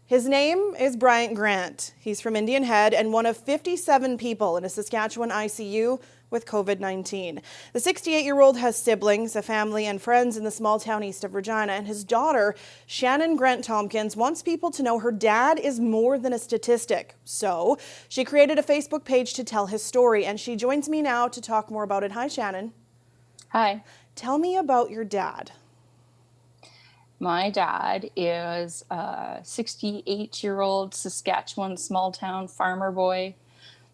His name is Bryant Grant. He's from Indian Head and one of 57 people in a Saskatchewan ICU with COVID-19. The 68-year-old has siblings, a family, and friends in the small town east of Regina, and his daughter, Shannon Grant Tompkins, wants people to know her dad is more than a statistic. So she created a Facebook page to tell his story, and she joins me now to talk more about it. Hi, Shannon. Hi. Tell me about your dad. My dad is a 68-year-old Saskatchewan small town farmer boy,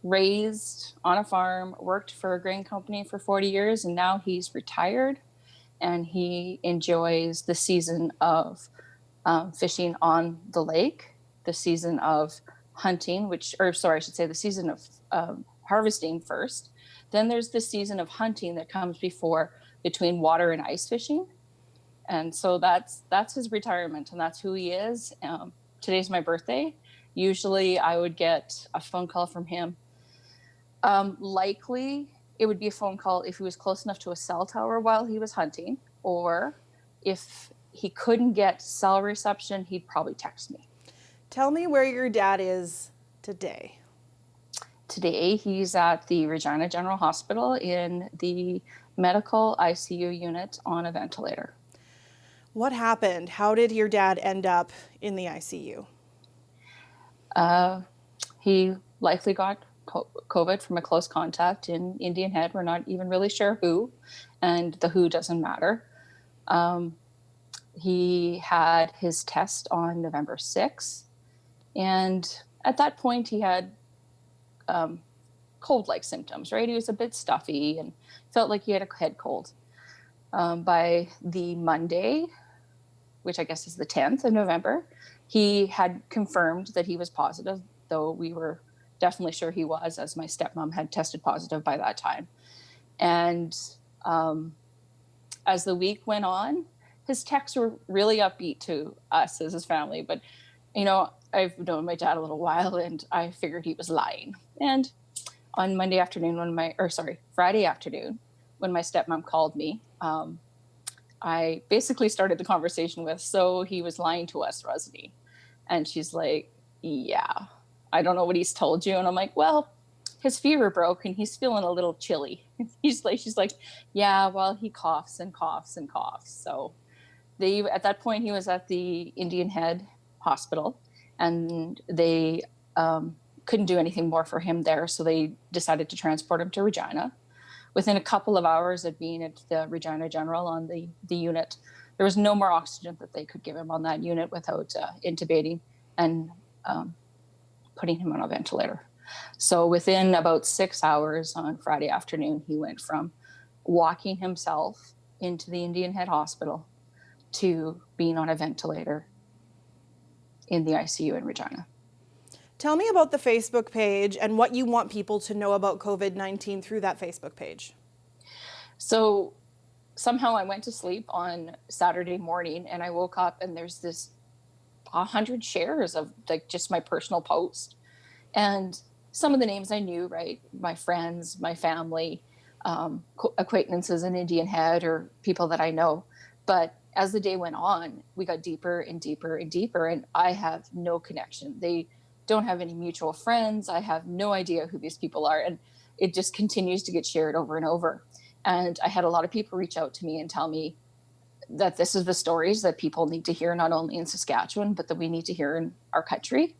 raised on a farm, worked for a grain company for 40 years, and now he's retired and he enjoys the season of fishing on the lake, the season of hunting, I should say the season of harvesting first. Then there's the season of hunting that comes between water and ice fishing. And so that's his retirement, and that's who he is. Today's my birthday. Usually I would get a phone call from him. Likely it would be a phone call if he was close enough to a cell tower while he was hunting, or if he couldn't get cell reception, he'd probably text me. Tell me where your dad is today. Today he's at the Regina General Hospital in the medical ICU unit on a ventilator. What happened? How did your dad end up in the ICU? He likely got COVID from a close contact in Indian Head. We're not even really sure who, and the who doesn't matter. He had his test on November 6th, and at that point he had cold-like symptoms, right? He was a bit stuffy and felt like he had a head cold. By the Monday, which I guess is the 10th of November, he had confirmed that he was positive, though we were definitely sure he was, as my stepmom had tested positive by that time. And as the week went on, his texts were really upbeat to us as his family. But, I've known my dad a little while, and I figured he was lying. And on Friday afternoon, when my stepmom called me, I basically started the conversation with, "So he was lying to us, wasn't he?" And she's like, "Yeah, I don't know what he's told you." And I'm like, "Well, his fever broke and he's feeling a little chilly." She's like, "Yeah, well, he coughs and coughs and coughs." So at that point, he was at the Indian Head Hospital, and they couldn't do anything more for him there. So they decided to transport him to Regina. Within a couple of hours of being at the Regina General on the unit, there was no more oxygen that they could give him on that unit without intubating and putting him on a ventilator. So within about 6 hours on Friday afternoon, he went from walking himself into the Indian Head Hospital to being on a ventilator in the ICU in Regina. Tell me about the Facebook page and what you want people to know about COVID-19 through that Facebook page. So somehow I went to sleep on Saturday morning, and I woke up and there's this 100 shares of just my personal post. And some of the names I knew, right? My friends, my family, acquaintances in Indian Head, or people that I know. But as the day went on, we got deeper and deeper and deeper, and I have no connection. They don't have any mutual friends. I have no idea who these people are. And it just continues to get shared over and over. And I had a lot of people reach out to me and tell me that this is the stories that people need to hear, not only in Saskatchewan, but that we need to hear in our country.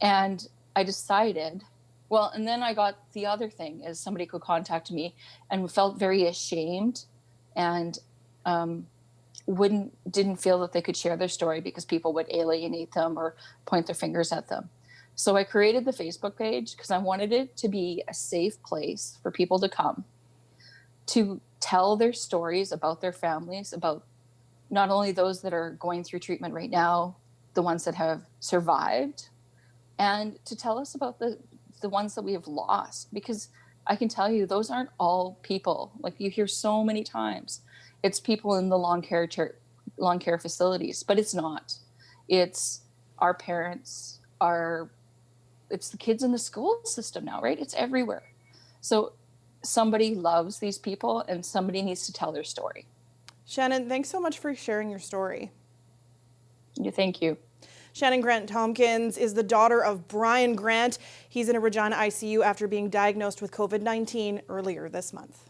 And I decided, well, and then I got the other thing is somebody could contact me and felt very ashamed and didn't feel that they could share their story because people would alienate them or point their fingers at them. So I created the Facebook page because I wanted it to be a safe place for people to come to tell their stories about their families, about not only those that are going through treatment right now, the ones that have survived, and to tell us about the ones that we have lost. Because I can tell you, those aren't all people. Like you hear so many times, it's people in the long care facilities, but it's not. It's our parents, it's the kids in the school system now, right? It's everywhere. So somebody loves these people and somebody needs to tell their story. Shannon, thanks so much for sharing your story. Thank you. Shannon Grant Tompkins is the daughter of Brian Grant. He's in a Regina ICU after being diagnosed with COVID-19 earlier this month.